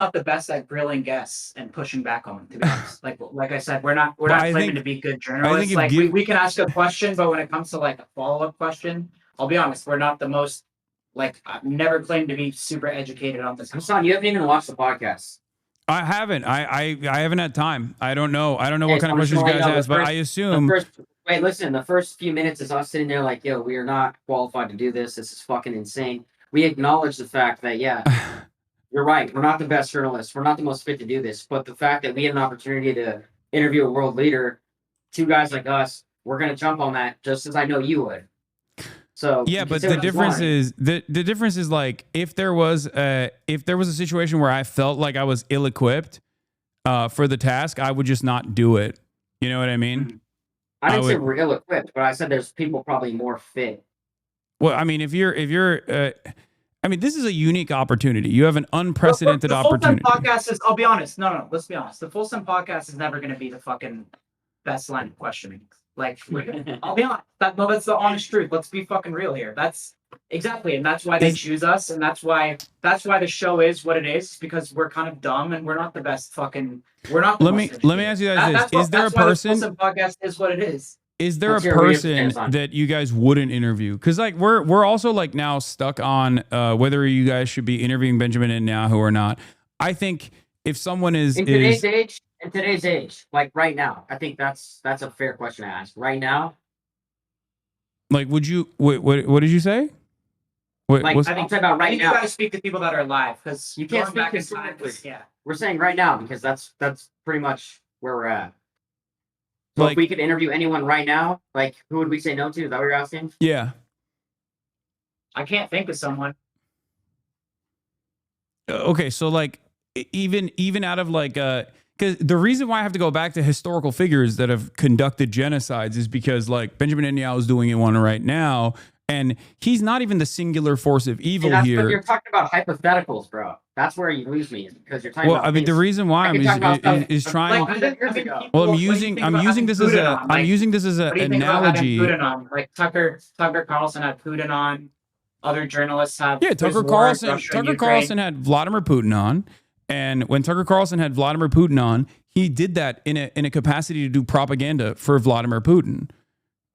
not the best at grilling guests and pushing back on them, to be honest. Like I said, we're But not claiming to be good I think journalists. if Like give we can ask a question, but when it comes to like a follow-up question, I'll be honest, we're not the most like I've never claimed to be super educated on this. Hassan, you haven't even watched the podcast. I haven't. I haven't had time. I don't know. I don't know Okay, what kind so of I'm just questions you gonna let guys you know ask, but I assume. Wait, listen. The first few minutes is us sitting there like, yo, we are not qualified to do this. This is fucking insane. We acknowledge the fact that, yeah, you're right. We're not the best journalists. We're not the most fit to do this. But the fact that we had an opportunity to interview a world leader, two guys like us, we're gonna jump on that just as I know you would. So Yeah, but the difference is the difference is like if there was a situation where I felt like I was ill equipped for the task, I would just not do it. You know what I mean? I didn't say we're ill equipped, but I said there's people probably more fit. Well, I mean, if you're I mean, this is a unique opportunity. You have an unprecedented opportunity. The Full Send podcast is, I'll be honest. No, let's be honest. The Full Send podcast is never going to be the fucking best line of questioning. Like, I'll be honest. That's the honest truth. Let's be fucking real here. That's exactly, and that's why they choose us, and that's why the show is what it is, because we're kind of dumb and we're not the best fucking. We're not. Let me ask you guys this: Is there a person? The Full Send podcast is what it is. Is there a person that you guys wouldn't interview? Because like we're also like now stuck on whether you guys should be interviewing Benjamin Netanyahu or not. I think if someone is in today's age, like right now, I think that's a fair question to ask. Right now, like, would you? What did you say? Like, I think about right now. You gotta speak to people that are alive because you can't speak in time. Yeah, we're saying right now because that's pretty much where we're at. So like, if we could interview anyone right now, like who would we say no to? Is that what you're asking? Yeah. I can't think of someone. Okay, so like even out of like because the reason why I have to go back to historical figures that have conducted genocides is because like Benjamin Netanyahu is doing one right now, and he's not even the singular force of evil here. But you're talking about hypotheticals, bro. That's where you lose me because you're talking about. Well, I mean, the reason why I'm is trying. Well, I'm using this as an analogy. Like Tucker Carlson had Putin on. Other journalists have. Yeah, Tucker Carlson had Vladimir Putin on, and when Tucker Carlson had Vladimir Putin on, he did that in a capacity to do propaganda for Vladimir Putin.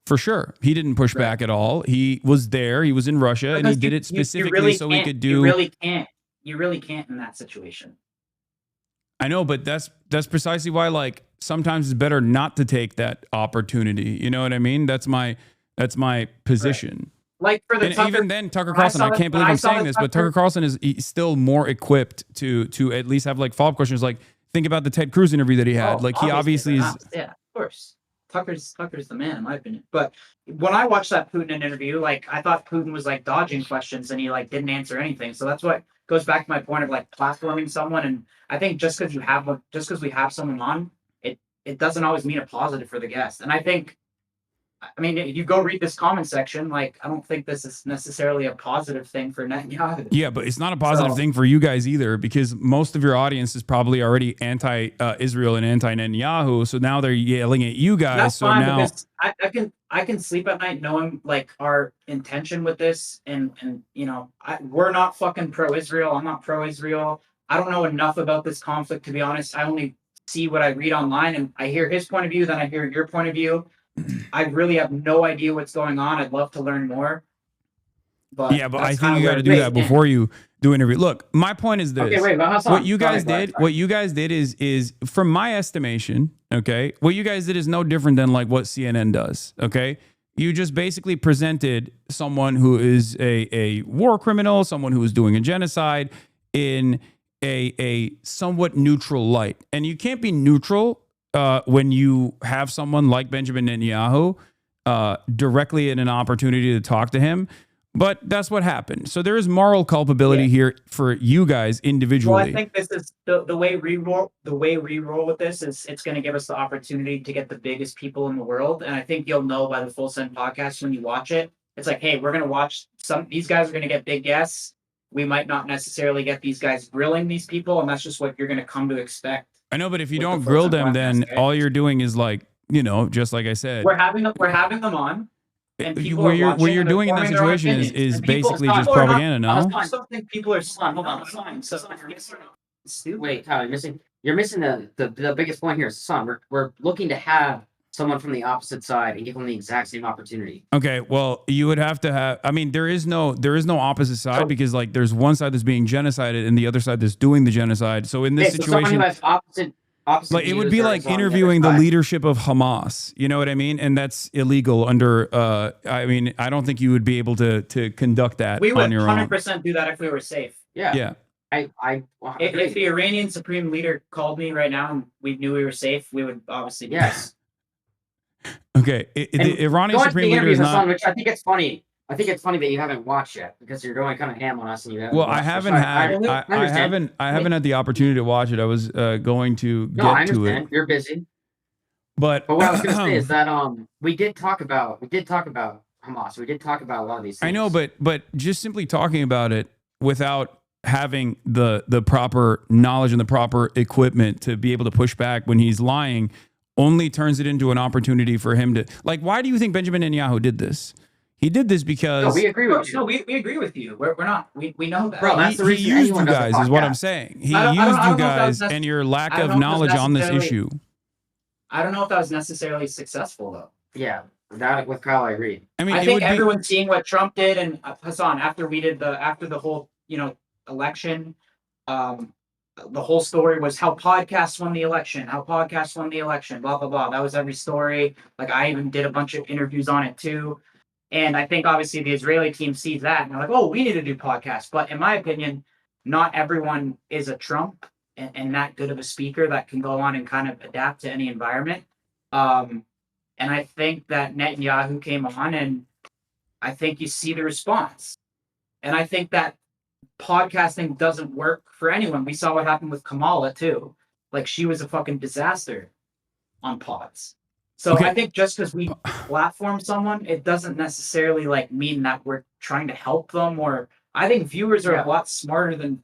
For sure. He didn't push back at all. He was there. He was in Russia, and he did it specifically so he could do. You really can't. You really can't in that situation. I know, but that's precisely why, like, sometimes it's better not to take that opportunity. You know what I mean? That's my position. Right. Like for the even then, Tucker Carlson, I can't believe I'm saying this, but Tucker Carlson is still more equipped to at least have like follow-up questions. Like, think about the Ted Cruz interview that he had. Like, he obviously is. Yeah, of course. Tucker's the man, in my opinion. But when I watched that Putin interview, like I thought Putin was like dodging questions and he like didn't answer anything. So that's what goes back to my point of like platforming someone. And I think just because we have someone on, it doesn't always mean a positive for the guest. And I mean, you go read this comment section, like, I don't think this is necessarily a positive thing for Netanyahu. Yeah, but it's not a positive thing for you guys either, because most of your audience is probably already anti-Israel and anti-Netanyahu, so now they're yelling at you guys. That's so fine, now I can sleep at night knowing, like, our intention with this, and you know, we're not fucking pro-Israel. I'm not pro-Israel. I don't know enough about this conflict, to be honest. I only see what I read online, and I hear his point of view, then I hear your point of view. I really have no idea what's going on. I'd love to learn more. But yeah, but I think you got to do that before you do an interview. Look, my point is this. Okay, wait, what you guys did is from my estimation, okay, what you guys did is no different than like what CNN does, okay? You just basically presented someone who is a war criminal, someone who is doing a genocide in a somewhat neutral light. And you can't be neutral when you have someone like Benjamin Netanyahu directly in an opportunity to talk to him. But that's what happened. So there is moral culpability here for you guys individually. Well, I think this is the way we roll with this is it's going to give us the opportunity to get the biggest people in the world. And I think you'll know by the Full Send podcast when you watch it. It's like, hey, we're going to watch these guys are going to get big guests. We might not necessarily get these guys grilling these people, and that's just what you're going to come to expect. I know, but if you don't grill them, then all you're doing is like, you know, just like I said, we're having them on. And what you're doing in that situation is basically just propaganda. No, I still think people are. Hold on. stupid. Wait, Tyler, you're missing the biggest point here. Son, we're looking to have someone from the opposite side and give them the exact same opportunity. Okay, well, you would have to have. I mean, there is no opposite side So- because like there's one side that's being genocided and the other side that's doing the genocide. So in this Okay, so someone situation, who has opposite like it would views be or like is on interviewing the other side. leadership of Hamas. You know what I mean? And that's illegal under. I mean, I don't think you would be able to conduct that We on would your own. 100% do that if we were safe. Yeah. Yeah. I If the Iranian supreme leader called me right now and we knew we were safe, we would obviously do yes. Okay. The Iranian Going to Supreme the Leader interview, is not. Hassan, which I think it's funny. I think it's funny that you haven't watched yet because you're going kind of ham on us and you haven't. Well, watched I it. haven't So had. I understand. haven't had the opportunity to watch it. I was going to No, I get to understand. it, You're busy. but But what I was going to say is that we did talk about Hamas. We did talk about a lot of these things. I know, but just simply talking about it without having the proper knowledge and the proper equipment to be able to push back when he's lying only turns it into an opportunity for him to like. Why do you think Benjamin Netanyahu did this? He did this No, because we agree with you. No, we agree with you. We're not. We know that. Bro, that's the he reason used anyone you does a guys, is what I'm podcast. saying. He I don't used know you if that was guys necess- and your lack I don't of know if knowledge that's on this necessarily- issue. I don't know if that was necessarily successful though. Yeah, that with Kyle, I agree. I mean, I it think would be. everyone's seeing what Trump did, and Hassan after the whole election, the whole story was how podcasts won the election, blah blah blah. That was every story. Like I even did a bunch of interviews on it too, and I think obviously the Israeli team sees that and they're like, oh, we need to do podcasts. But in my opinion, not everyone is a Trump and that good of a speaker that can go on and kind of adapt to any environment. And I think that Netanyahu came on and I think you see the response. And I think that podcasting doesn't work for anyone. We saw what happened with Kamala too. Like she was a fucking disaster on pods. So Okay. I think just because we platform someone, it doesn't necessarily like mean that we're trying to help them. Or I think viewers are a lot smarter than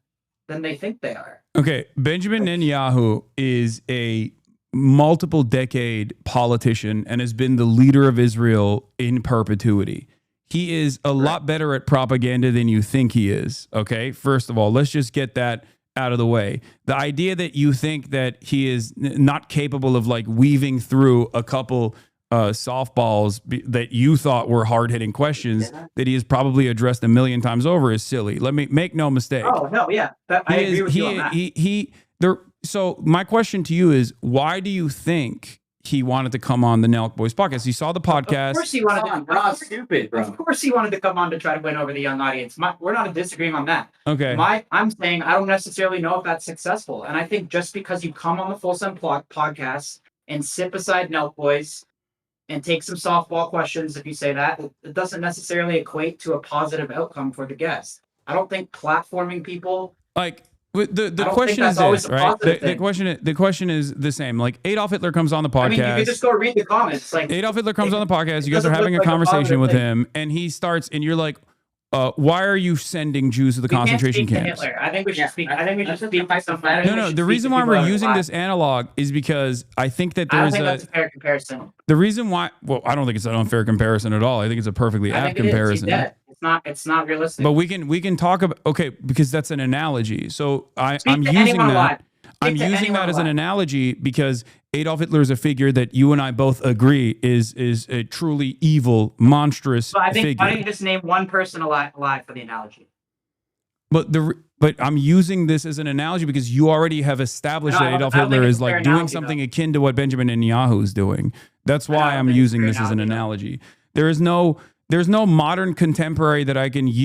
they think they are. Okay, Benjamin Netanyahu is a multiple decade politician and has been the leader of Israel in perpetuity. He is a lot better at propaganda than you think he is. Okay, first of all, let's just get that out of the way. The idea that you think that he is not capable of like weaving through a couple softballs that you thought were hard-hitting questions that he has probably addressed a million times over is silly. Let me make no mistake. Oh no, yeah, I agree with you on that. So my question to you is, why do you think he wanted to come on the Nelk Boys podcast? He saw the podcast. Of course he wanted to. We're not stupid, bro. Of course he wanted to come on to try to win over the young audience. We're not disagreeing on that. Okay. I'm saying I don't necessarily know if that's successful. And I think just because you come on the Full Send podcast and sit beside Nelk Boys and take some softball questions, if you say that, it doesn't necessarily equate to a positive outcome for the guest. I don't think platforming people Like the don't question think is that's always this, a right? positive The question is the same. Like Adolf Hitler comes on the podcast. I mean, you can just go read the comments. Like Adolf Hitler comes on the podcast. You guys doesn't are having a look like a conversation positive with thing. him, and he starts, and you're like, why are you sending Jews to the we can't concentration speak to camps? Hitler. I think we should speak. I think we should That's speak to somebody. No. The reason why we're using this analog is because I think that I don't there's think that's a fair comparison. the reason why. Well, I don't think it's an unfair comparison at all. I think it's a perfectly I apt think it is. He's comparison. dead. It's not realistic. But we can talk about because that's an analogy. So I'm Speak to using anyone that. alive. I'm Speak to using anyone that as an alive. analogy because Adolf Hitler is a figure that you and I both agree is a truly evil, monstrous So I think figure. why don't you just name one person alive for the analogy? But I'm using this as an analogy because you already have established No, that I don't Adolf think Hitler it's is a fair like doing analogy, something akin to what Benjamin Netanyahu is doing. That's I why don't I'm think it's a using fair this as an analogy, though. analogy. There's no modern contemporary that I can use